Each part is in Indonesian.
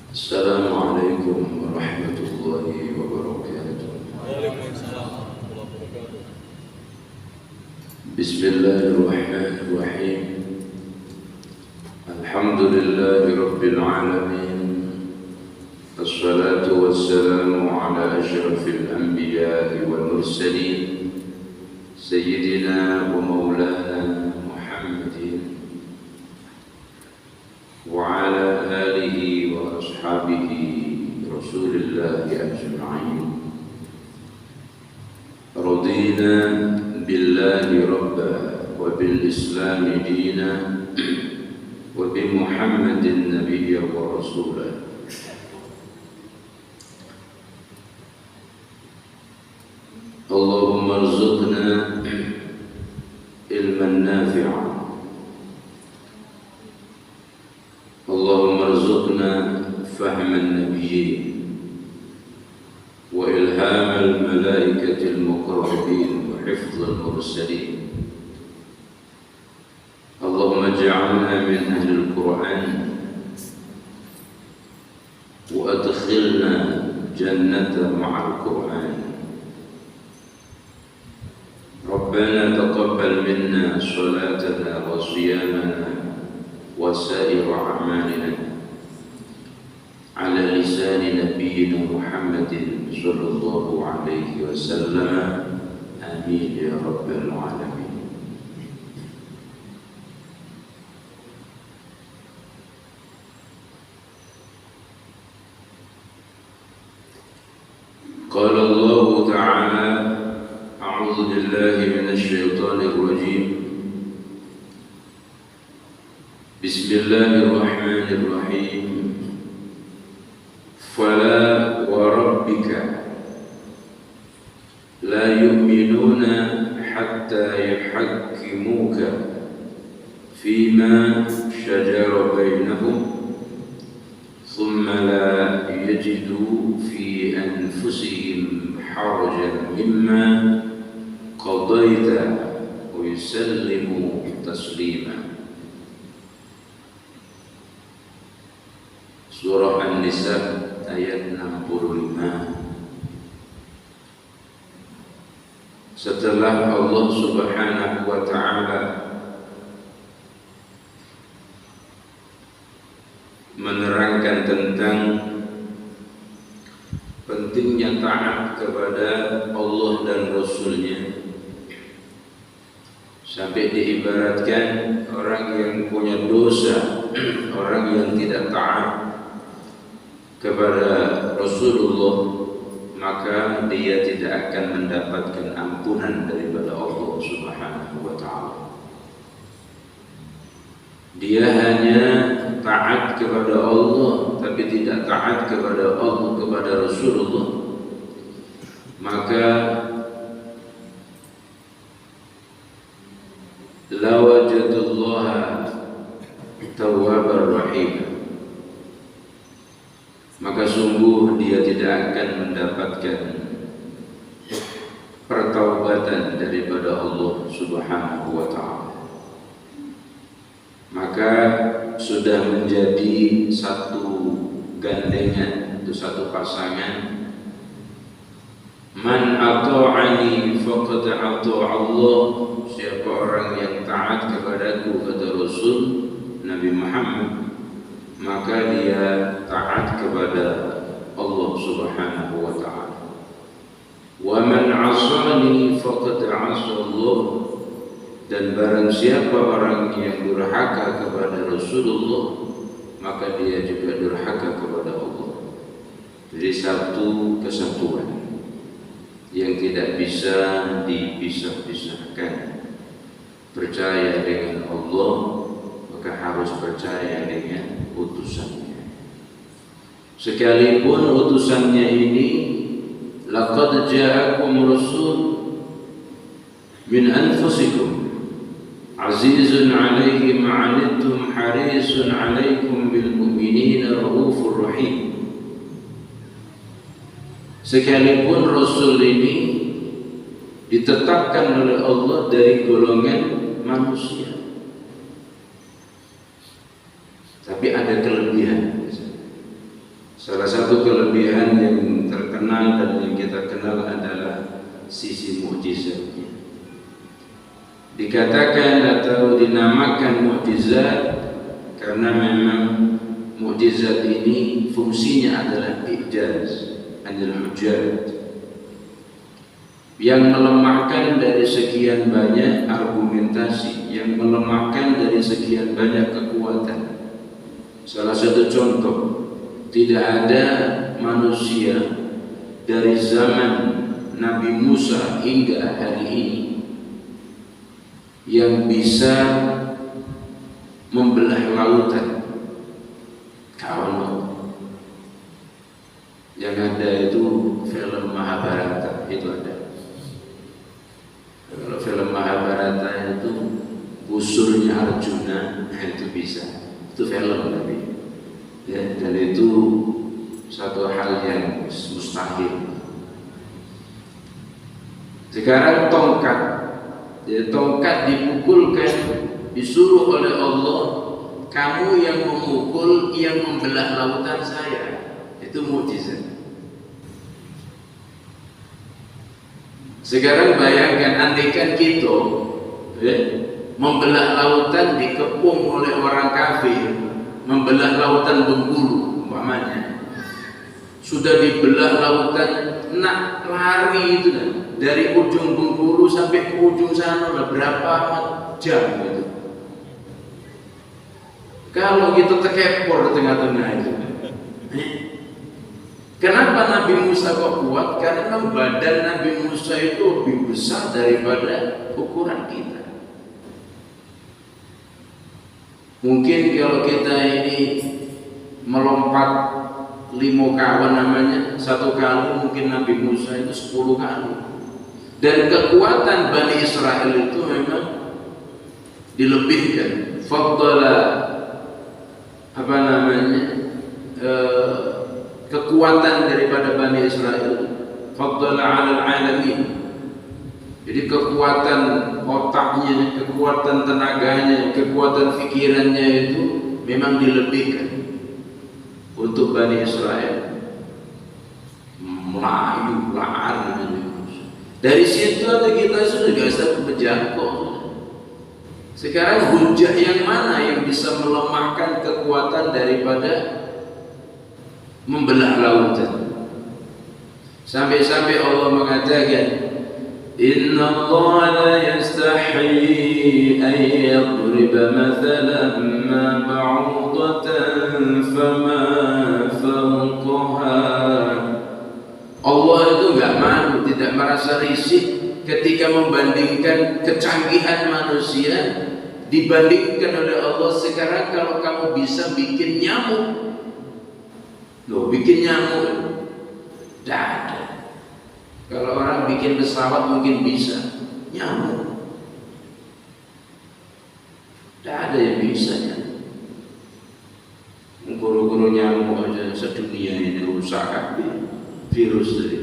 Assalamualaikum warahmatullahi wabarakatuh. Waalaikumsalam warahmatullahi wabarakatuh. Bismillahirrahmanirrahim. Alhamdulillahi rabbil alamin. Assalatu wassalamu ala asyrafil anbiya'i wal mursalin Sayyidina wa maulana Muhammadin wa ala alihi wa ashabihi Rasulillahi ajma'in. Radina billahi rabba wa bil islami dina wa bi Muhammadin nabiyya wa rasulah. Allahumma arzuqna ilman nafi'a, Allahumma arzuqna fahman nabiyyin wa ilhamal malaikatil muqarrabin wa hifdzal mursalin. Allahumma ij'alna min ahlil Qur'an wa adkhilna jannata ma'al Qur'an. Rabbana taqabbal minna salatana wa siyamana wa sa'ir a'malina ala lisani nabiyyina Muhammadin sallallahu alaihi wasallam. Amin ya rabbal alamin. Qala Allah ta'ala, a'udzu billahi minasy syaithanir rajim. Bismillahirrahmanirrahim. Fala wa rabbika la yu'minuna hatta yuhakkimuka fima shajara bainahum thumma la yajidu fi anfusihim harajan mimma qadaita wa yusallimu taslima. Surah An-Nisa ayat 65. Setelah Allah Subhanahu wa ta'ala menerangkan tentang pentingnya taat kepada Allah dan Rasul-Nya, sampai diibaratkan orang yang punya dosa, orang yang tidak taat kepada Rasulullah, maka dia tidak akan mendapatkan ampunan daripada Allah Subhanahu wa ta'ala. Dia hanya taat kepada Allah tapi tidak taat kepada Allah, kepada Rasulullah, maka la wajadullaha tawwabar rahim, maka sungguh dia tidak akan mendapatkan pertaubatan daripada Allah Subhanahu wa ta'ala. Maka sudah menjadi satu gandengan, itu satu pasangan. Man ata'ani faqad ata'a Allah. Siapa orang yang taat kepadaku, kata Rasul Nabi Muhammad, maka dia taat kepada Allah Subhanahu wa ta'ala. Wa man 'asani faqad 'asa Allah. Dan barang siapa orang yang durhaka kepada Rasulullah, maka dia juga durhaka kepada Allah. Jadi satu kesatuan yang tidak bisa dipisah-pisahkan. Percaya dengan Allah, maka harus percaya dengan utusannya. Sekalipun utusannya ini laqad ja'akum rasul min anfusikum azizun 'alaihi ma 'anittum harisun 'alaikum bil mu'minina raufur rahim. Sekalipun Rasul ini ditetapkan oleh Allah dari golongan manusia, kenal dan yang kita kenal adalah sisi mukjizatnya. Dikatakan atau dinamakan mukjizat karena memang mukjizat ini fungsinya adalah ijaz anil hujjat, yang melemahkan dari sekian banyak argumentasi, yang melemahkan dari sekian banyak kekuatan. Salah satu contoh, tidak ada manusia dari zaman Nabi Musa hingga hari ini yang bisa membelah lautan. Kalau yang ada itu film Mahabharata, itu ada. Kalau film Mahabharata itu busurnya Arjuna, itu bisa. Itu film tapi ya, dan itu satu hal yang mustahil. Sekarang tongkat, ya, tongkat dipukulkan, disuruh oleh Allah, kamu yang memukul, yang membelah lautan saya. Itu mukjizat. Sekarang bayangkan, andaikan kita membelah lautan dikepung oleh orang kafir, membelah lautan Bengkulu umpamanya, sudah dibelah lautan, nak lari itu kan, dari ujung Bengkulu sampai ke ujung sana berapa jam gitu. Kalau kita terkepor di tengah-tengah itu, kenapa Nabi Musa kok kuat? Karena badan Nabi Musa itu lebih besar daripada ukuran kita. Mungkin kalau kita ini melompat 5 kawan namanya, 1 kali mungkin Nabi Musa itu 10 kali. Dan kekuatan Bani Israel itu memang dilebihkan. Faddala kekuatan daripada Bani Israel, faddala 'alal 'alamin. Jadi kekuatan otaknya, kekuatan tenaganya, kekuatan pikirannya itu memang dilebihkan untuk Bani Israel. Melayu, lari. Dari situ ada kita sudah bisa menjangkau. Sekarang hujah yang mana yang bisa melemahkan kekuatan daripada membelah lautan? Sampai-sampai Allah mengatakan, Inna Allah la yastahi an yadriba mathalan ma ba'udatan fama fawqaha. Allah itu enggak malu, tidak merasa risih ketika membandingkan kecanggihan manusia dibandingkan oleh Allah. Sekarang kalau kamu bisa bikin nyamuk, loh, bikin nyamuk tidak ada. Kalau orang bikin pesawat mungkin bisa, nyamuk tidak ada yang bisa. Guru-guru nyamuk aja sedunia ini rusak kabeh, virus tadi.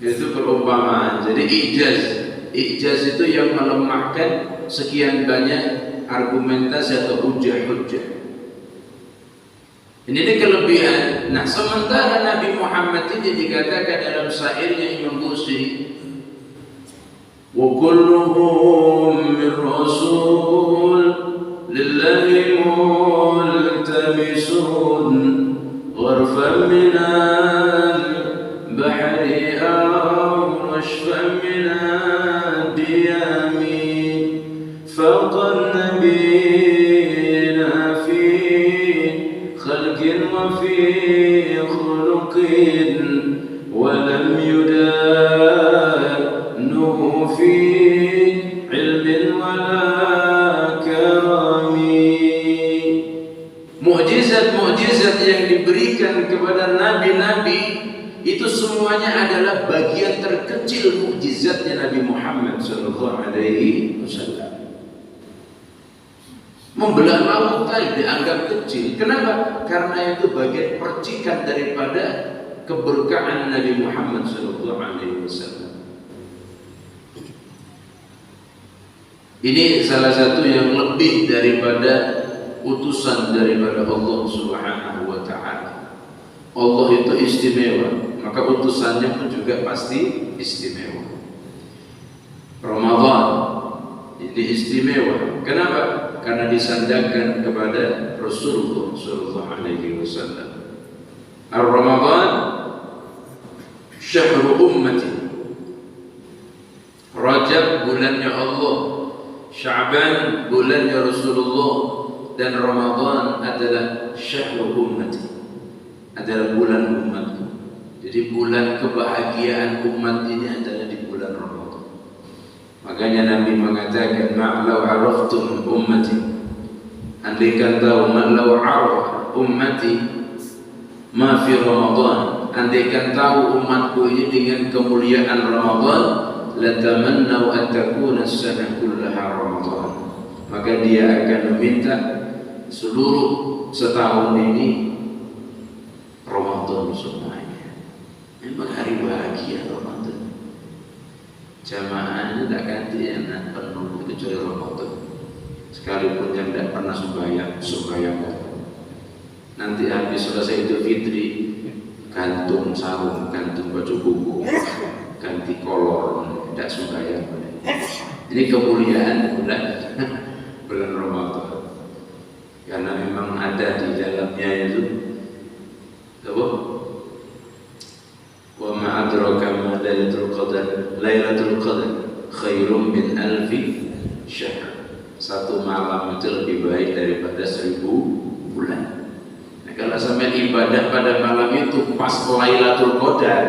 Itu perumpamaan. Jadi ijaz itu yang melemahkan sekian banyak argumentasi atau hujah-hujah. Ini kelebihan. Nah, sementara Nabi Muhammad ini dikatakan dalam syairnya Imam Busiri, wa kulluhum min rasul lillahi multamisun gharfan minal bahri aw rashfan minad diyami faqan nabiyina fi khalqin wa fi khuluqin wa lam yudannuhu fi ilmin wa la karami. Mukjizat-mukjizat yang diberikan kepada nabi-nabi itu semuanya adalah bagian terkecil mukjizatnya Nabi Muhammad SAW. Membelah lautan dianggap kecil. Kenapa? Karena itu bagian percikan daripada keberkahan Nabi Muhammad SAW. Ini salah satu yang lebih daripada utusan daripada Allah Subhanahu wa taala. Allah itu istimewa, maka utusannya pun juga pasti istimewa. Ramadan ini istimewa. Kenapa? Karena disandarkan kepada Rasulullah sallallahu alaihi wasallam. Ar-Ramadan syahrul ummati. Rajab bulannya Allah, Sya'ban bulannya Rasulullah, dan Ramadan adalah syahrul ummati, adalah bulan umatku. Jadi bulan kebahagiaan umat ini adalah di bulan Ramadan. Makanya Nabi mengatakan, ma'lau araftum ummati, andaikan tahu ma'lau araf ummati ma fi Ramadan, andaikan tahu umatku ini dengan kemuliaan Ramadan, latamannau an takuna as-sana kullaha Ramadan, maka dia akan meminta seluruh setahun ini Ramadan semuanya. Memang hari bahagia Ramadan. Jamaahnya tidak ganti enak penuh kecuali Ramadan. Sekalipun yang tidak pernah sembahyang. Nanti habis selesai Idul Fitri, gantung sarung, gantung baju buku, ganti kolor, tidak sembahyang. Ini kemuliaan bulan Ramadan. Karena memang ada di dalamnya itu apa? Wa ma adraka ma lailatul qadar. Lailatul qadar khairum min alfi syahr. Satu malam itu lebih baik daripada 1000 bulan. Nah, kalau sampai ibadah pada malam itu pas Lailatul Qadar,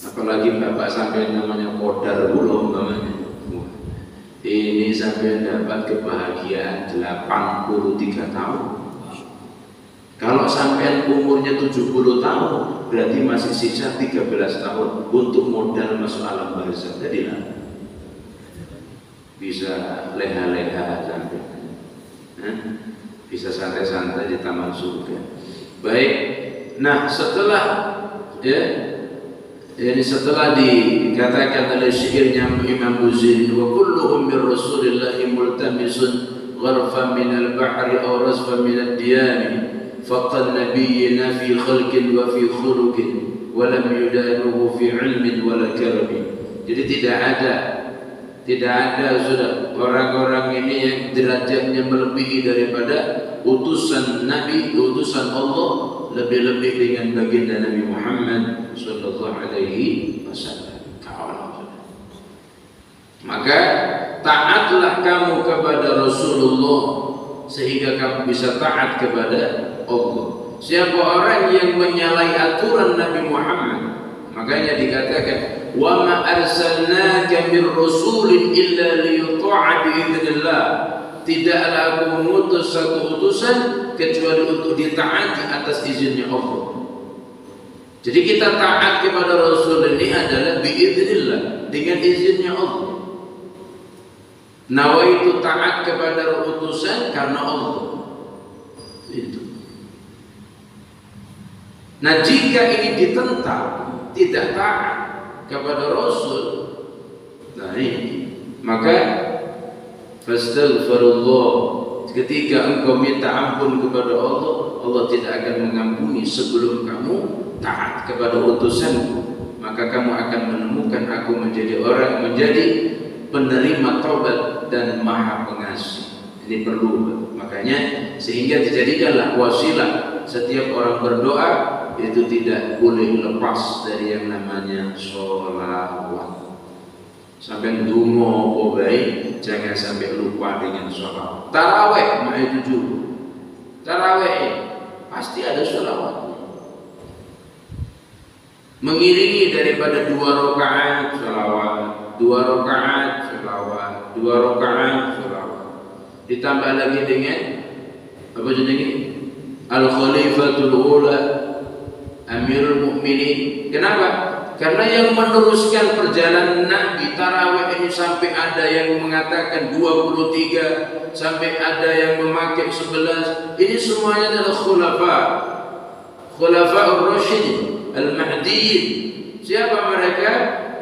apalagi bapak sampai namanya Qadar belum namanya. Ini sampai dapat kebahagiaan 83 tahun. Kalau sampai umurnya 70 tahun, berarti masih sisa 13 tahun untuk modal masuk alam barzakh. Jadilah bisa leha-leha sampai, bisa santai-santai di taman surga. Baik, nah setelah setelah dikatakan oleh syairnya Imam Buzairi, wa kulluhum min Rasulillahi multamisun gharfan min al-bahri aw rasfan min ad-diyami faqad nabiyyina fi khalqin wa fi khuluqin wa lam yudanuhu fi ilmin wa la karami. Jadi tidak ada sudah orang-orang ini yang derajatnya melebihi daripada utusan Nabi, utusan Allah, lebih-lebih dengan baginda Nabi Muhammad sallallahu alaihi wasallam. Maka taatlah kamu kepada Rasulullah sehingga kamu bisa taat kepada Allah. Siapa orang yang menyalahi aturan Nabi Muhammad, makanya dikatakan wa ma arsalnaka min rasulin illa liyuta'a bi idznillah. Tidaklah aku mengutus satu utusan kecuali untuk ditaati atas izinnya Allah. Jadi kita taat kepada Rasul ini adalah biiznillah, dengan izinnya Allah. Nawaitu taat kepada utusan karena Allah. Itu. Nah, jika ini ditentang, tidak taat kepada Rasul, nah ini, maka fastaghfirullah, ketika engkau minta ampun kepada Allah, Allah tidak akan mengampuni sebelum kamu taat kepada utusanku. Maka kamu akan menemukan aku menjadi orang, menjadi penerima taubat dan maha pengasih. Ini perlu, makanya sehingga dijadikanlah wasilah setiap orang berdoa itu tidak boleh lepas dari yang namanya sholawat. Sampai dungo obai, jangan sampai lupa dengan sholawat. Taraweh mah itu juga. Taraweh pasti ada sholawat. Mengiringi daripada 2 rakaat sholawat, 2 rakaat sholawat, 2 rakaat sholawat. Ditambah lagi dengan apa jenis Al-Khalifatul Ula, Amirul Mukminin. Kenapa? Karena yang meneruskan perjalanan Nabi tarawih ini sampai ada yang mengatakan 23, sampai ada yang memakai 11. Ini semuanya adalah khulafa'ur rasyidin al-mahdiyyin. Siapa mereka?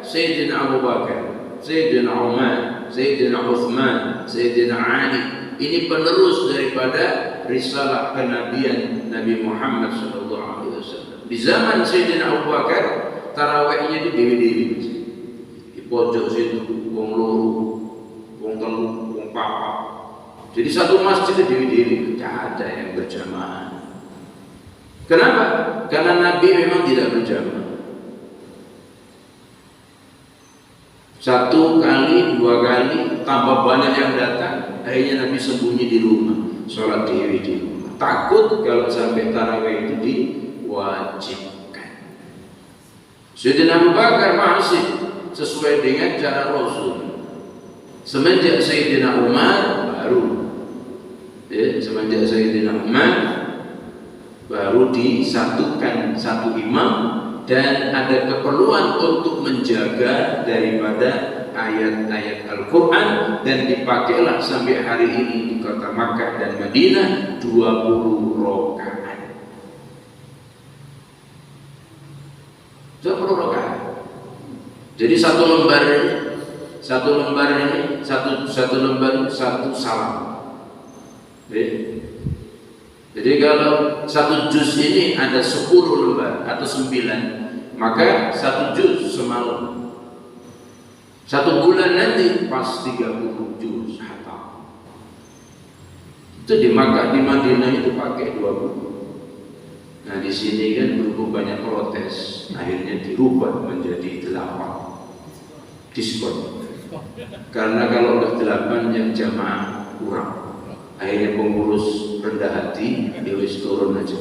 Sayyidina Abu Bakar, Sayyidina Umar, Sayyidina Uthman, Sayyidina Ali. Ini penerus daripada risalah kenabian Nabi Muhammad SAW. Di zaman Sayyidina Abu Bakar, tarawihnya itu dewi-dewi di pojok situ, wong loro, wong telu, wong papat. Jadi satu masjid itu dewi-dewi, tidak ada yang berjamaah. Kenapa? Karena Nabi memang tidak berjamaah. Satu kali, dua kali, tambah banyak yang datang, akhirnya Nabi sembunyi di rumah, sholat dewi di rumah. Takut kalau sampai tarawih itu diwajibkan. Sayyidina Abu Bakar masih sesuai dengan cara Rasul. Semenjak Sayyidina Umar baru, semenjak Sayyidina Umar baru disatukan satu imam. Dan ada keperluan untuk menjaga daripada ayat-ayat Al-Quran, dan dipakailah sampai hari ini di kota Makkah dan Madinah 20 rakaat. 20 rakaat. Jadi satu lembar ini satu salam. Jadi kalau satu juz ini ada 10 lembar atau 9, maka satu juz semalam. Satu bulan nanti pas 30 juz hatam. Itu di Makkah, di Madinah itu pakai 20. Nah di sini kan berhubung banyak protes, akhirnya dirubah menjadi 8. Diskon. Karena kalau udah 8 yang jamaah kurang. Akhirnya pengurus rendah hati, wis turun aja.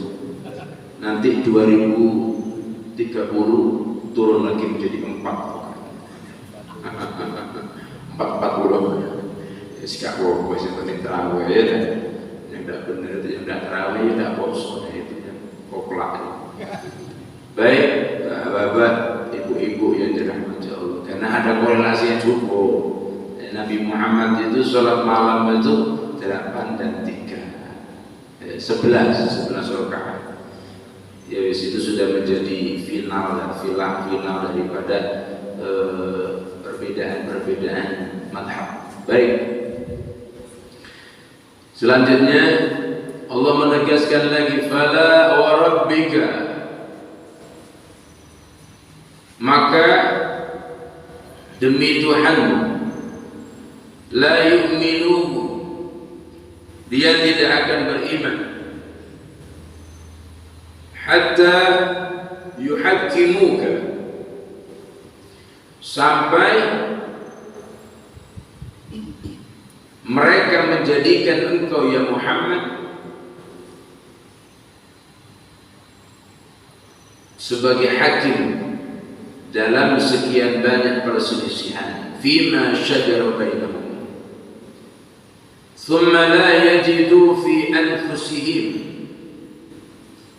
Nanti 2030 turun lagi menjadi 4. 40. Sekarang gue seperti terawih ya. Yang tidak benar itu yang tidak terawih, yang tidak poso, itu yang koplak. Baik, bapak, ibu-ibu yang dirahmati Allah. Karena ada korelasi yang cukup. Nabi Muhammad itu sholat malam itu 8 dan 3, 11 rakaat. Ya itu sudah menjadi final daripada perbedaan madhab. Baik. Selanjutnya Allah menegaskan lagi, fala wa rabbika, maka demi Tuhanmu, la yu'minu, dia tidak akan beriman, hatta yuhakkimuka, sampai mereka menjadikan engkau ya Muhammad sebagai hakim dalam sekian banyak perselisihan, fima syajara bainahum, thumma la yajidu fi anfusihim,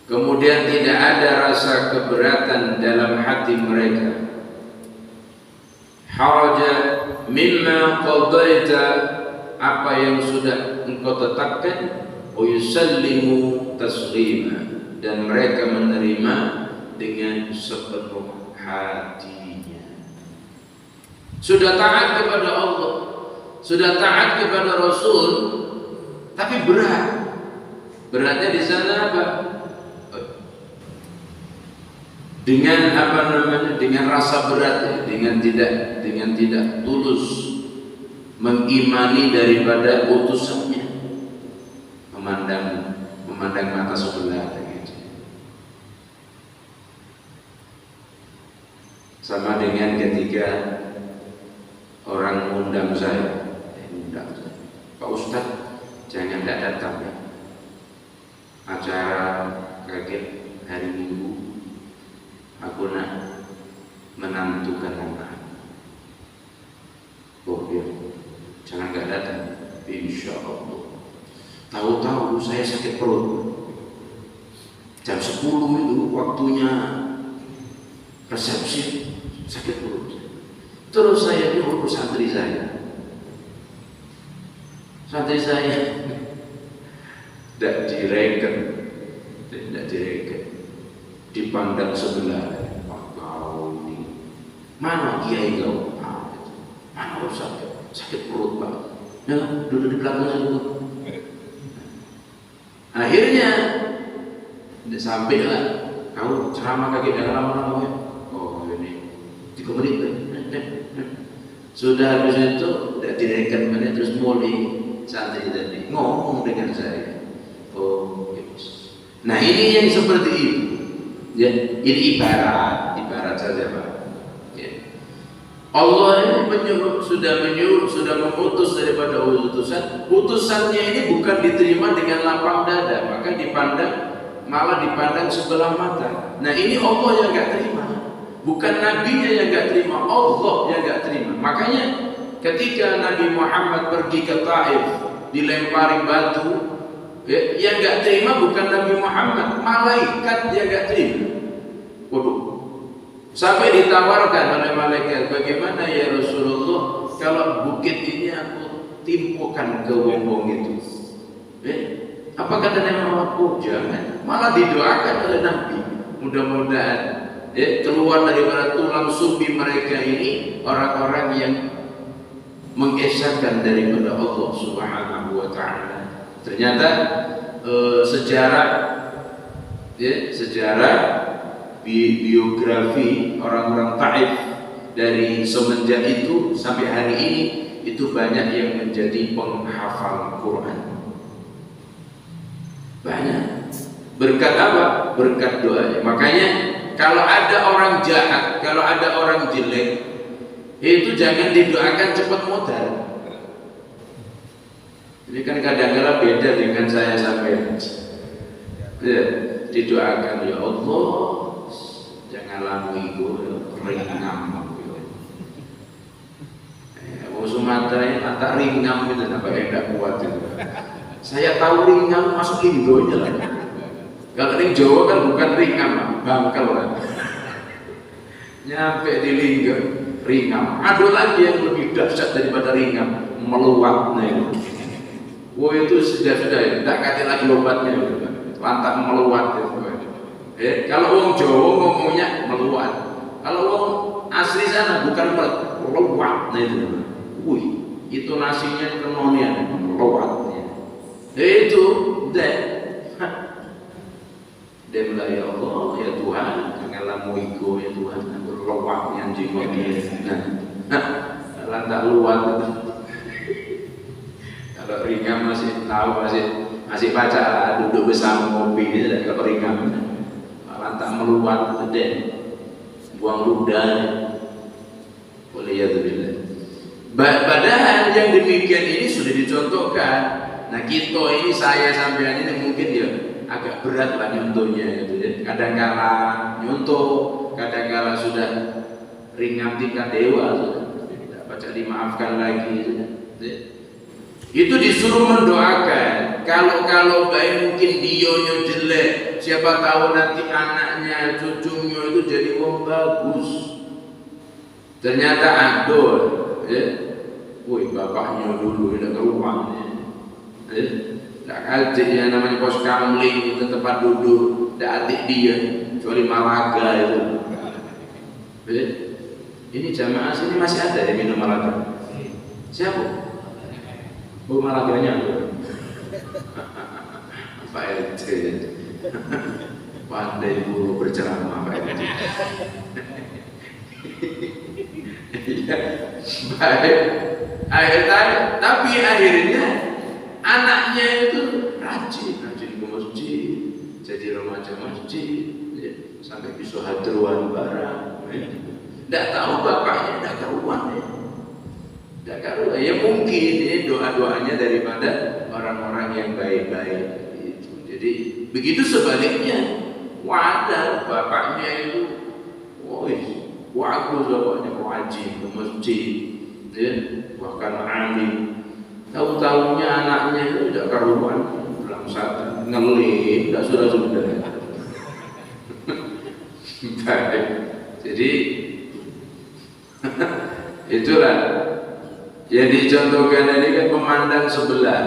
kemudian tidak ada rasa keberatan dalam hati mereka, haraja mimma qadaita, apa yang sudah engkau tetapkan, wa yusallimu taslima, dan mereka menerima dengan sepenuh hatinya. Sudah taat kepada Allah, sudah taat kepada Rasul, tapi berat. Beratnya di sana apa? Dengan apa namanya? Dengan rasa berat, dengan tidak tulus mengimani daripada utusannya, memandang mata sebelah gitu. Sama dengan ketika orang undang saya, Pak Ustadz jangan tidak datang ya, acara kaget hari Minggu, aku nak menentukan anak. Oh ya, jangan nggak datang. Insya Allah. Tahu-tahu saya sakit perut. Jam 10 itu waktunya resepsi, sakit perut. Terus saya nyuruh santri saya. Santri saya tidak direken, dipandang sebelah. Kau ini mana kiai kau? Mana sakit perut Pak? Ya, duduk di belakang saya dulu. akhirnya sampailah kau ceramah kaki dalam lama-lama ya. Oh ini 3 menit. Sudah habis itu tidak direkan menit terus mulai santri tadi ngomong dengan saya. Oh yes. Nah ini yang seperti itu ya, ini ibarat saja Pak ya. Allah ini sudah memutus daripada utusannya ini bukan diterima dengan lapang dada, maka malah dipandang sebelah mata. Nah ini Allah yang gak terima, bukan nabinya yang gak terima, Allah yang gak terima. Makanya ketika Nabi Muhammad pergi ke Taif dilempari batu ya, yang gak terima bukan Nabi Muhammad, malaikat yang gak terima. Waduh, sampai ditawarkan oleh malaikat, bagaimana ya Rasulullah kalau bukit ini aku timpukan ke wong itu apa kata Nabi Muhammad? Oh jangan, malah didoakan oleh Nabi, mudah-mudahan keluar daripada tulang sumbi mereka ini orang-orang yang mengesahkan daripada Allah Subhanahu wa Ta'ala. Ternyata sejarah biografi orang-orang Taif dari semenjak itu sampai hari ini itu banyak yang menjadi penghafal Quran. Banyak. Berkat apa? Berkat doanya. Makanya kalau ada orang jahat, kalau ada orang jelek, itu jangan didoakan cepat modal. Ini kan kadang-kadang beda dengan saya sampai ya, didoakan ya Allah jangan lamu ibu ringam Sumatera ini tak ringam gitu, nampaknya tidak kuat itu. Saya tahu ringam masuk Indonya lah. Kalau di Jawa kan bukan ringam, bangkal lah. Nyampe di Lingga, ringam. Ada lagi yang lebih dahsyat daripada ringam, meluatnya. Wah itu sudah ya, tidak kata lagi obatnya, lantak meluat itu. Kalau orang Jawa ngomongnya meluat. Kalau orang asli sana bukan meluat, nah itu. Wih, itu nasinya kenonian, meluatnya. Itu deh. Dia bilang ya Allah, ya Tuhan, janganlah muiku ya Tuhan, berlawak yang jiwa dia. Lantak luat. Kalau ringan masih tahu, masih baca lah, duduk bersama ngopi ini dan kalau ringan lantak meluat itu deh, buang ludah. Boleh ya tuh. Padahal yang demikian ini sudah dicontohkan. Nah kita ini saya sampean ini mungkin ya agak berat lah nyontohnya gitu ya. Kadang-kala nyontoh, kadang-kala sudah ringan tingkat dewa sudah. Tidak baca dimaafkan lagi sudah. Itu disuruh mendoakan. Kalau baik mungkin dionya jelek, siapa tahu nanti anaknya, cucunya itu jadi wong bagus. Ternyata adol, ya. Woi bapaknya dulu tidak keruan. Tidak adik yang namanya pos kamling itu tempat duduk, tidak adik dia, kecuali Malaga itu. Ini jamaah sini masih ada yang minum Malaga. Siapa? Bu Malaganya Pak RT pandai guru berceramah Pak RT. Baik. Tapi akhirnya anaknya itu rajin ke masjid, jadi remaja masjid, sampai bisa hadruan barang. Tidak tahu bapaknya tidak karuan ya mungkin ini doa-doanya daripada orang-orang yang baik-baik itu. Jadi begitu sebaliknya, wadah bapaknya itu, aku bapaknya wajib ke masjid, ya, bahkan alim. Tahu-tahunya anaknya itu tidak karuan, dalam satu ngelim, tidak sudah. Baik, jadi itulah. Yang dicontohkan ini kan pemandang sebelah.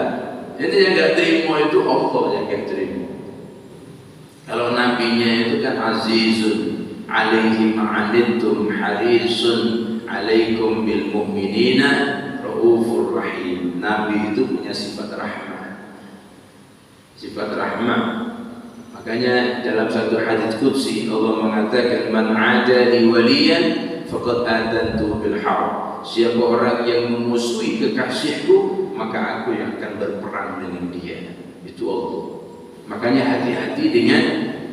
Ini yang gak terima itu Allah yang gak terima. Kalau nabinya itu kan azizun alaihi ma'anittum harisun alaikum bil mu'minina raufur rahim. Nabi itu punya sifat rahmah. sifat rahmah. Makanya dalam satu hadits qudsi Allah mengatakan man 'adali waliyan faqad adantu bil harb. Siapa orang yang memusuhi kekasihku, maka aku yang akan berperang dengan dia. Itu Allah. Makanya hati-hati dengan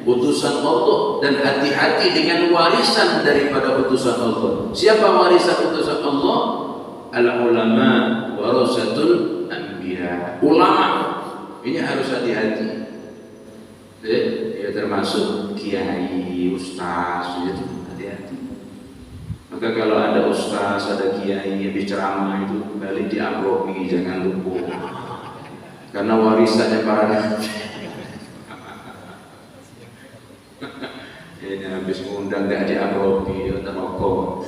utusan Allah dan hati-hati dengan warisan daripada utusan Allah. Siapa warisan utusan Allah? Al-ulama warasatul anbiya. Ulama ini harus hati-hati. Ya termasuk kiai, ustaz, itu hati-hati. Maka kalau ada ustaz, ada kiai yang berceramah itu balik diapropi, jangan lupa. Karena warisannya para nabi. Ini habis ngundang nggak diapropi, ya terokok.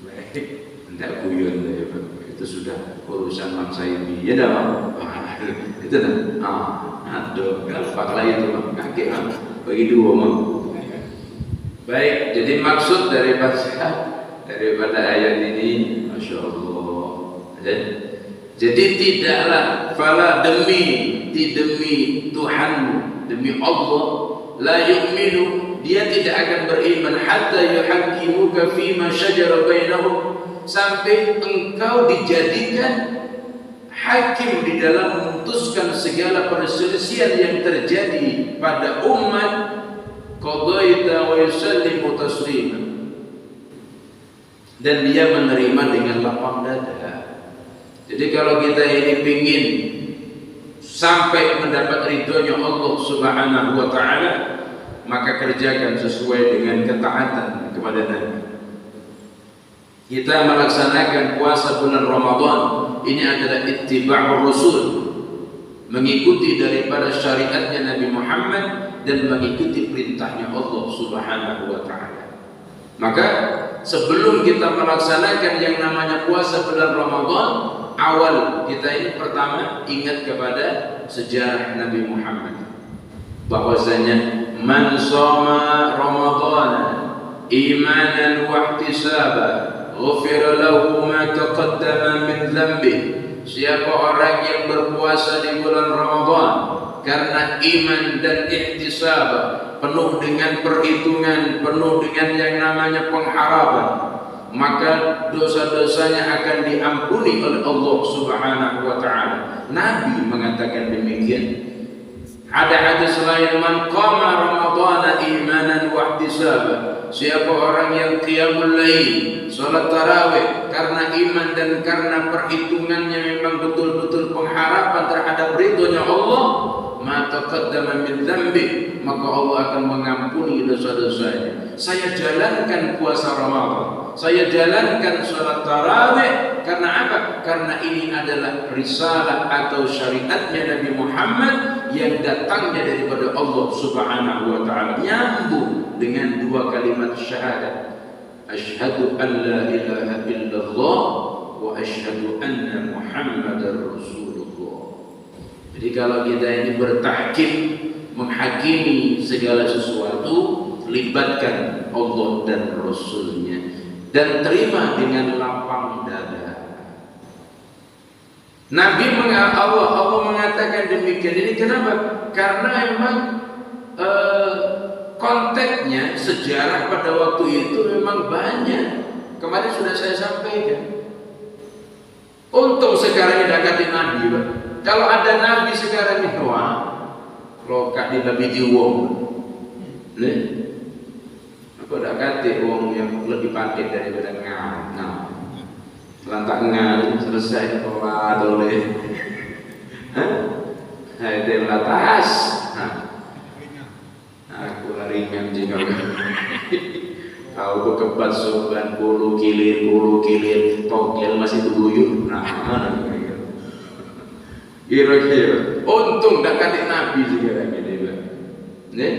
Baik, tidak guyon ya, itu sudah urusan bangsa ini. Ya dah, itu dah. Aduh, galpak lah itu mah, kakek mah, bagi dua mah. Baik, jadi maksud daripada ayat ini, masya Allah. Jadi tidaklah fala demi Tuhanmu, demi Allah, la yu'minu, dia tidak akan beriman hatta yuhaqqimuka fima syajara bainahum, sampai engkau dijadikan hakim di dalam memutuskan segala perselisihan yang terjadi pada umat, qadaita wa yusallimu taslima, dan dia menerima dengan lapang dada. Jadi kalau kita ini pingin sampai mendapat ridhonya Allah Subhanahu wa taala, maka kerjakan sesuai dengan ketaatan kepada Nabi. Kita melaksanakan puasa bulan Ramadan ini adalah ittiba'ur rasul, mengikuti daripada syariatnya Nabi Muhammad dan mengikuti perintahnya Allah Subhanahu wa taala. Maka sebelum kita melaksanakan yang namanya puasa bulan Ramadan, awal kita ini pertama ingat kepada sejarah Nabi Muhammad, bahwasanya man shoma ramadhana imanan wa ihtisaban ghufira lahu ma taqaddama min dhanbi. Siapa orang yang berpuasa di bulan Ramadan karena iman dan ihtisab, penuh dengan perhitungan, penuh dengan yang namanya pengharapan, maka dosa-dosanya akan diampuni oleh Allah Subhanahu wa taala. Nabi mengatakan demikian. Ada hadis lain, man qama ramadhana imanan wa ihtisaban, siapa orang yang qiyamul lail, salat tarawih karena iman dan karena perhitungannya memang betul-betul pengharapan terhadap ridhonya Allah, ma taqaddama min dzambi, maka Allah akan mengampuni dosa-dosanya. Saya jalankan puasa Ramadan, saya jalankan salat tarawih karena apa? Karena ini adalah risalah atau syariatnya Nabi Muhammad yang datangnya daripada Allah Subhanahu wa taala, nyambung dengan dua kalimat syahadat, asyhadu an la ilaha illallah wa asyhadu anna Muhammadar Rasulullah. Jadi kalau kita ini bertahkim, menghakimi segala sesuatu, libatkan Allah dan Rasulnya dan terima dengan lapang dada. Nabi Allah mengatakan demikian. Ini kenapa? Karena memang konteksnya sejarah pada waktu itu memang banyak. Kemarin sudah saya sampaikan. Untung sekarang didekati Nabi, Pak. Kalau ada Nabi sekarang ini, wah, lokak di babi diwong. Nih, aku udah kate wong yang lebih pandai daripada ngam. Nah, lantak ngal selesai kelar oleh ada latas. Aku ringan juga. Kau bekebat soban bulu kilir togel masih teguyur. Nah, mana kira-kira untung dak katik Nabi sekarang ini, Pak. Nih,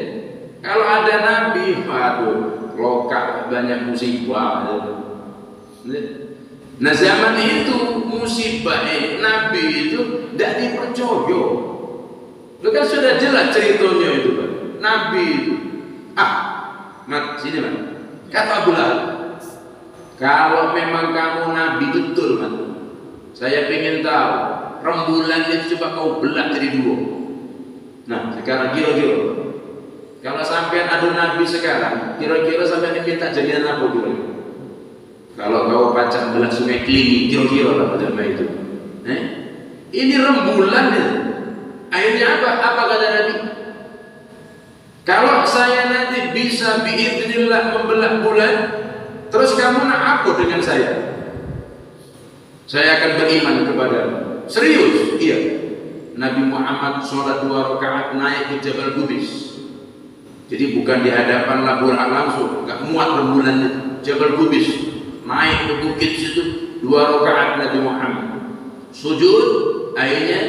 kalau ada Nabi, waduh, lokak banyak musibah. Nih. Nah zaman itu musibah Nabi itu tidak dipercaya. Itu kan sudah jelas ceritanya itu, Pak. Nabi itu, mat sini, Mat. Kata Abu Lahab, kalau memang kamu Nabi betul, Mat, saya ingin tahu rembulan itu coba kau belah jadi dua. Nah, sekarang kira-kira kalau sampean adu Nabi sekarang, kira-kira sampean minta jadian apa kira-kira? Kalau kau pacang belah sungai Kelingi, kira-kira lah pada itu. Ini rembulan itu. Akhirnya apa? Apa kata Nabi? Kalau saya nanti bisa biidznillah membelah bulan, terus kamu nak apa dengan saya? Saya akan beriman kepadamu. Serius? Iya. Nabi Muhammad sholat 2 rakaat naik ke Jabal Qubis. Jadi bukan di hadapan Burak langsung, nggak muat rembulan itu. Jabal Qubis naik ke bukit situ 2 rakaat Nabi Muhammad. Sujud, akhirnya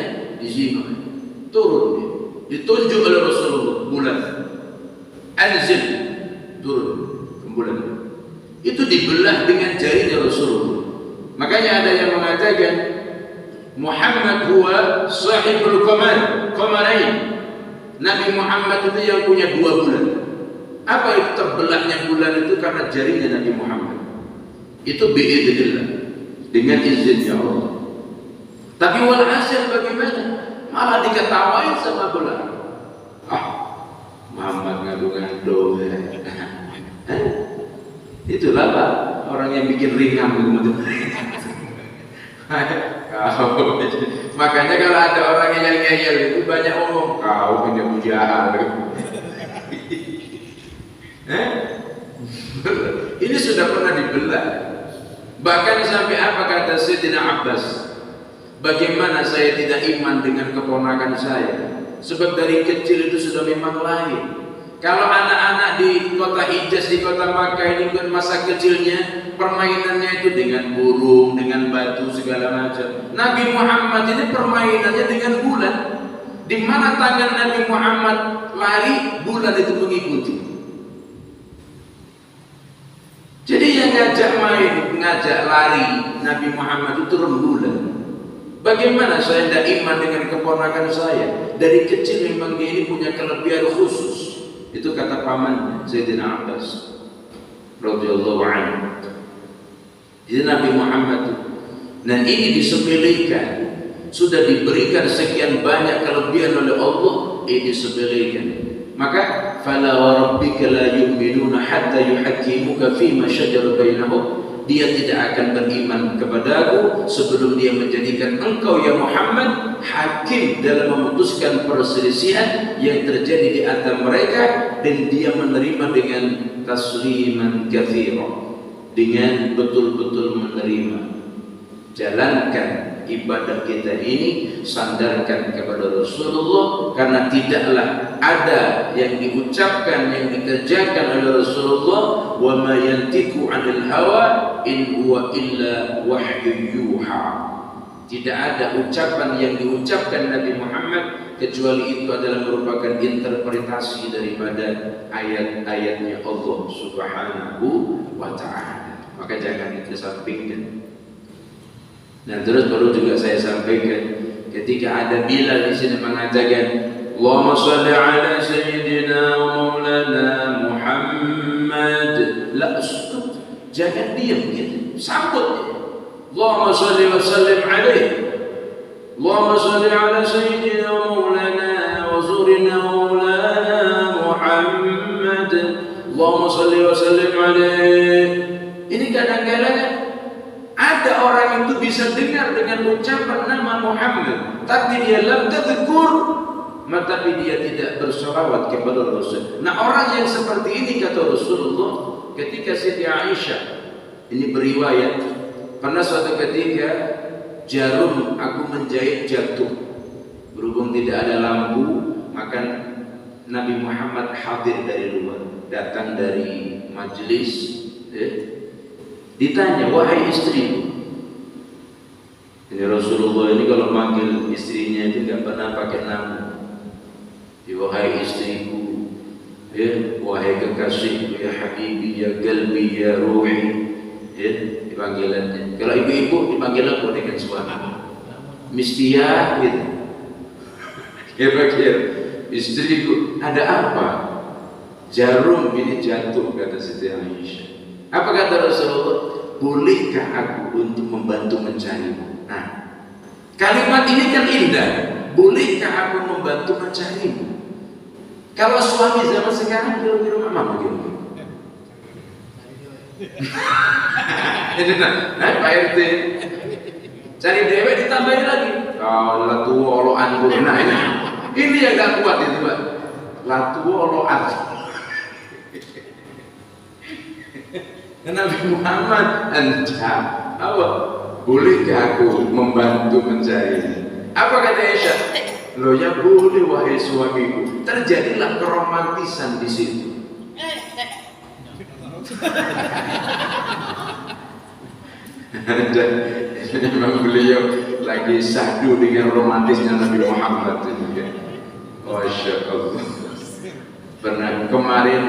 di sini turun dia. Ditunjuk oleh Rasulullah bulan. Anzil, turun rembulan. Itu dibelah dengan jarinya Rasulullah. Makanya ada yang mengatakan Muhammad huwa sahibul qamarain. Nabi Muhammad itu yang punya 2 bulan. Apa itu terbelahnya bulan itu? Karena jarinya Nabi Muhammad. Itu biidznillah, dengan izinnya Allah. Tapi walhasil bagaimana? Malah diketawain sama bulan. Muhammad ngadu-ngadu. Itulah Pak, orang yang bikin ringan begitu. Makanya kalau ada orang yang ngeyel itu banyak omong, kau punya pujaan. Ini sudah pernah dibelah. Bahkan sampai apa kata Sayyidina Abbas? Bagaimana saya tidak iman dengan keponakan saya? Sebab dari kecil itu sudah memang lahir. Kalau anak-anak di kota Hijaz, di kota Makkah ini kan masa kecilnya permainannya itu dengan burung, dengan batu segala macam. Nabi Muhammad ini permainannya dengan bulan. Di mana tangan Nabi Muhammad lari, bulan itu mengikuti. Jadi yang ngajak main, ngajak lari Nabi Muhammad itu rembulan. Bagaimana saya tidak iman dengan keponakan saya? Dari kecil memang dia ini punya kelebihan khusus. Itu kata paman Sayyidina Abbas radhiyallahu anhu. Jadi Nabi Muhammad, dan ini disepelekan, sudah diberikan sekian banyak kelebihan oleh Allah, ini disepelekan. Maka fala wa rabbika la yu'minuna hatta yuhaqqimuka fima shajara bainahum. Dia tidak akan beriman kepadaku sebelum dia menjadikan engkau ya Muhammad hakim dalam memutuskan perselisihan yang terjadi di antara mereka, dan dia menerima dengan tasliman katsira, dengan betul-betul menerima. Jalankan ibadah kita ini, sandarkan kepada Rasulullah, karena tidaklah ada yang diucapkan, yang dikerjakan oleh Rasulullah, wa ma yantiqu 'anil hawa in huwa illa wahyu yuha. Tidak ada ucapan yang diucapkan Nabi Muhammad kecuali itu adalah merupakan interpretasi daripada ayat-ayatnya Allah Subhanahu wa ta'ala. Maka jangan dikesampingkan. Dan terus perlu juga saya sampaikan, ketika ada Bilal di sini mengatakan Allahumma shalli ala sayyidina wa maulana Muhammad, la usut, jangan diam gitu, sambut. Allahumma shalli wa sallim alaihi, Allahumma shalli ala sayyidina wa maulana wa zurina wa maulana Muhammad, Allahumma shalli wa sallim alaihi. Ini kadang-kadang ada orang itu bisa dengar dengan ucapan nama Muhammad, tapi dia lam tadhkur, tapi dia tidak bersolawat kepada Rasul. Nah, orang yang seperti ini kata Rasulullah, ketika Siti Aisyah ini beriwayat, pernah suatu ketika jarum aku menjahit jatuh, berhubung tidak ada lampu, maka Nabi Muhammad hadir dari luar, datang dari majelis. Ditanya, wahai istriku. Ini Rasulullah ini kalau manggil istrinya itu tidak pernah pakai nama. Wahai istriku, wahai kekasihku, ya habibi, ya qalbi, ya ruhi, panggilannya. Kalau ibu-ibu dipanggil apa dengan suami? Mistiah gitu. Ya pakir, istriku, ada apa? Jarum ini jatuh, kata Siti Aisyah. Apa kata Rasulullah? Bolehkah aku untuk membantu mencarimu? Nah, Kalimat ini kan indah. Bolehkah aku membantu mencarimu? Kalau suami zaman sekarang kira-kira mama begini. Ini Pak RT cari dewek ditambahin lagi. Kalau latu oloan guna ini yang gak kuat itu Pak. Latu oloan. Nabi Muhammad anta apa? Bolehkah aku membantu mencari? Apa kata Aisyah? Loh ya boleh wahai suamiku. Terjadilah keromantisan di situ. Dan memang beliau lagi sahdu dengan romantisnya Nabi Muhammad itu ya. Masya Allah. Pernah kemarin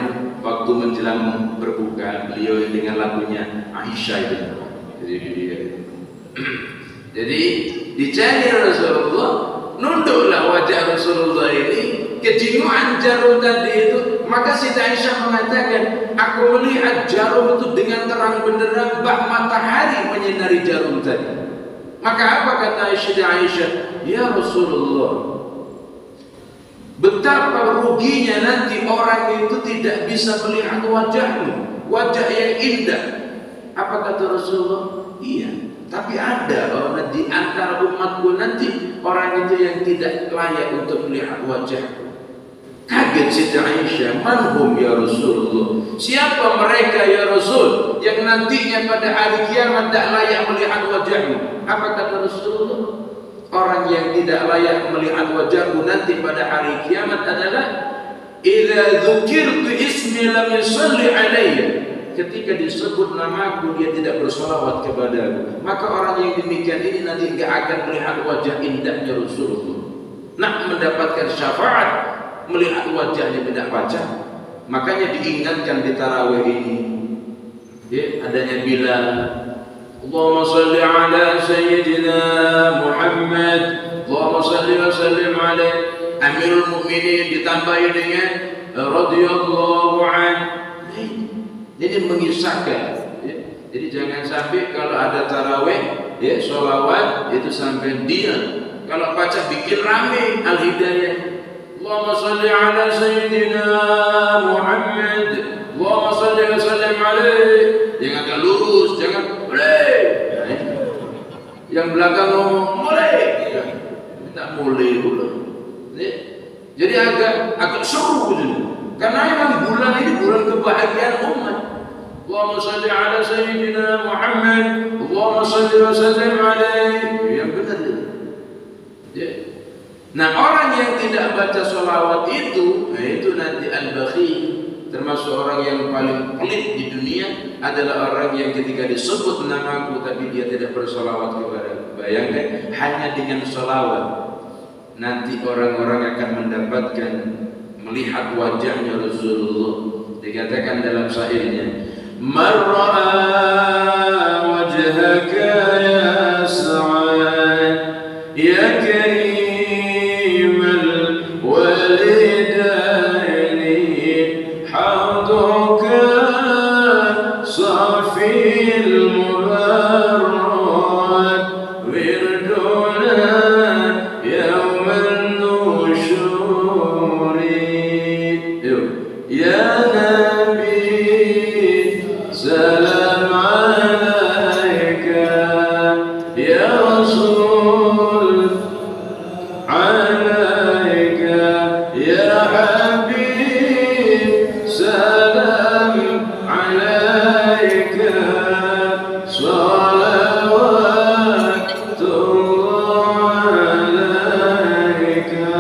waktu menjelang berbuka beliau dengan lagunya Aisyah itu. Jadi dicari Rasulullah, nunduklah wajah Rasulullah ini kejinuan jarum tadi itu. Maka Siti Aisyah mengatakan, aku melihat jarum itu dengan terang benderang, bak matahari menyinari jarum tadi. Maka apa kata Siti Aisyah? Ya Rasulullah, betapa ruginya nanti orang itu tidak bisa melihat wajahmu, wajah yang indah. Apa kata Rasulullah? Iya, tapi ada orang di antara umatku nanti orang itu yang tidak layak untuk melihat wajahku. Kaget Siti Aisyah, manhum ya Rasulullah? Siapa mereka ya Rasul yang nantinya pada hari kiamat tidak layak melihat wajahmu? Apa kata Rasulullah? Orang yang tidak layak melihat wajahku nanti pada hari kiamat adalah idza dzukirtu ismi lam yusalli alayya. Ketika disebut namaku dia tidak bersolawat kepadaku. Maka orang yang demikian ini nanti tidak akan melihat wajah indahnya Rasulullah. Nak mendapatkan syafaat melihat wajahnya tidak baca. Makanya diingatkan di tarawih ini ya, adanya Bilal. Allahumma salli ala sayyidina Muhammad, Allahumma salli wa sallim ala Amirul Mukminin, ditambahi dengan radhiyallahu anhu. Ini mengisahkan ya. Jadi jangan sampai kalau ada tarawih ya sholawat itu sampai dia kalau baca bikin rame al-hidayah. Allahumma salli ala sayyidina Muhammad, Allahumma salli wa sallim alaihi. Yang agak lurus, jangan mulai. Yang belakang ngomong mulai. Tak mulai dulu. Jadi agak seru gitu. Karena memang bulan ini bulan kebahagiaan umat. Allahumma salli ala sayyidina Muhammad, Allahumma salli wa sallim alaihi. Yang benar ya. Nah orang yang tidak baca sholawat itu, nah itu nanti al-bakhil, termasuk orang yang paling pelit di dunia adalah orang yang ketika disebut namaku tapi dia tidak bersolawat kepada. Bayangkan hanya dengan sholawat nanti orang-orang akan mendapatkan melihat wajahnya Rasulullah. Dikatakan dalam syairnya, man ra'a wajhaka ya sa'ad ya karimal walidaini hauduka safil mubarrad wirduna yawman nushuri. Ya Nabi salam alaika, ya Rasul alaika, ya Habib salam alaika, salawatullah alaika.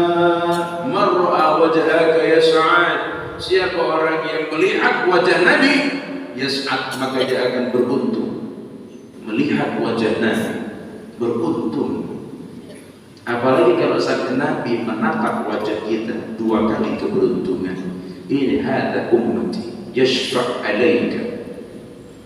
Man ra'a wajhaka yas'ad. Siapa orang yang melihat wajah Nabi yas'ad, maka dia akan beruntung. Melihat wajah Nabi beruntung. Apalagi kalau sang Nabi menatap wajah kita, dua kali keberuntungan. Ini hada ummati yashfa' alaika.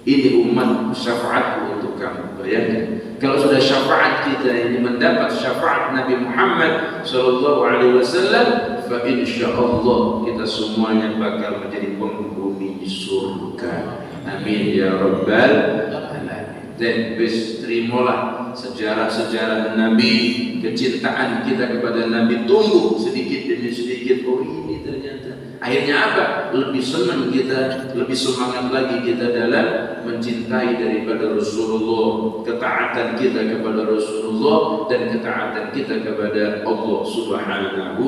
Ini umat syafaatku untuk kamu. Bayangkan kalau sudah syafaat kita ini mendapat syafaat Nabi Muhammad sallallahu alaihi wasallam, fa insyaallah kita semuanya bakal menjadi penghuni surga. Amin ya rabbal alamin. Dan bis terimalah sejarah-sejarah Nabi, kecintaan kita kepada Nabi tumbuh sedikit demi sedikit. Oh ini ternyata. Akhirnya apa? Lebih senang kita, lebih semangat lagi kita dalam mencintai daripada Rasulullah, ketaatan kita kepada Rasulullah dan ketaatan kita kepada Allah Subhanahu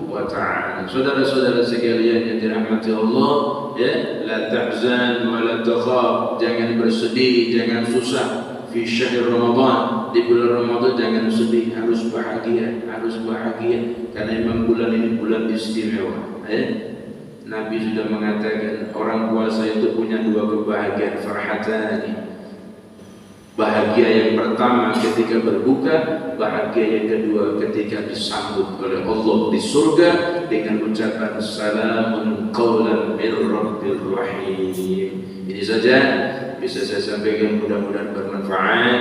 wa ta'ala. Saudara-saudara sekalian yang dirahmati Allah, ya, la tahzan wa la takhaf, jangan bersedih, jangan susah. Fi syahr Ramadan, di bulan Ramadan jangan sedih, harus bahagia, karena memang bulan ini bulan istimewa. Nabi sudah mengatakan orang puasa itu punya dua kebahagiaan, farhatani. Bahagia yang pertama ketika berbuka, bahagia yang kedua ketika disambut oleh Allah di surga dengan ucapan salamun qaulan mir rabbil rahim. Ini saja bisa saya sampaikan, mudah-mudahan bermanfaat.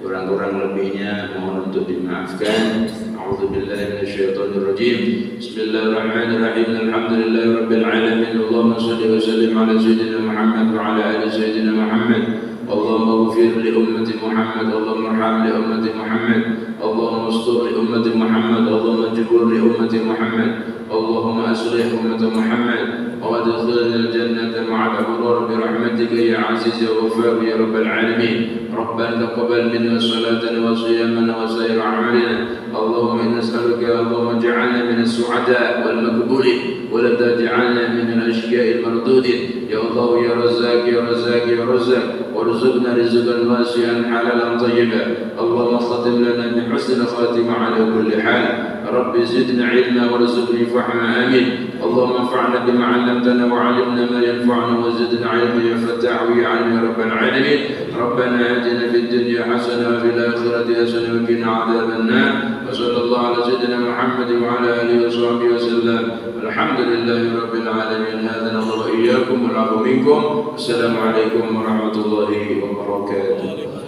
Kurang-kurang lebihnya mohon untuk dimaafkan. A'udzubillahi minasyaitonirrajim. Bismillahirrahmanirrahim. Alhamdulillahirabbil alamin. Allahumma shalli wa sallim ala sayyidina Muhammad wa ala ali sayyidina Muhammad. Allahumma ighfir li ummati Muhammad, Allahumma arham li ummati Muhammad, Allahumma astur li ummati Muhammad, Allahumma jibur li ummati Muhammad, Allahumma aslih ummati Muhammad. وادخلنا الجنة مع الأبرار برحمتك يا عزيز يا غفار يا رب العالمين. ربنا تقبل منا صلاتنا وصيامنا وسائر أعمالنا. اللهم إنا نسألك اللهم اجعلنا من السعداء والمقبولين ولا تجعلنا من الأشقياء المردودين. يا الله يا رزاق يا رزاق يا رزاق وارزقنا رزقا واسعا حلالا طيبا. اللهم ختم لنا بحسن خاتمة على كل حال. رب زدنا علما وارزقني فهما آمين. اللهم انفعنا بما علمتنا وعلمنا ما ينفعنا وزدنا علما يا فتاح يا عليم يا رب العالمين. ربنا آتنا في الدنيا حسنة وفي الآخرة حسنة وقنا عذاب النار. وصلى الله على سيدنا محمد وعلى آله وصحبه وسلم. الحمد لله رب العالمين. هذا الله وإياكم والعفو منكم. السلام عليكم ورحمة الله وبركاته.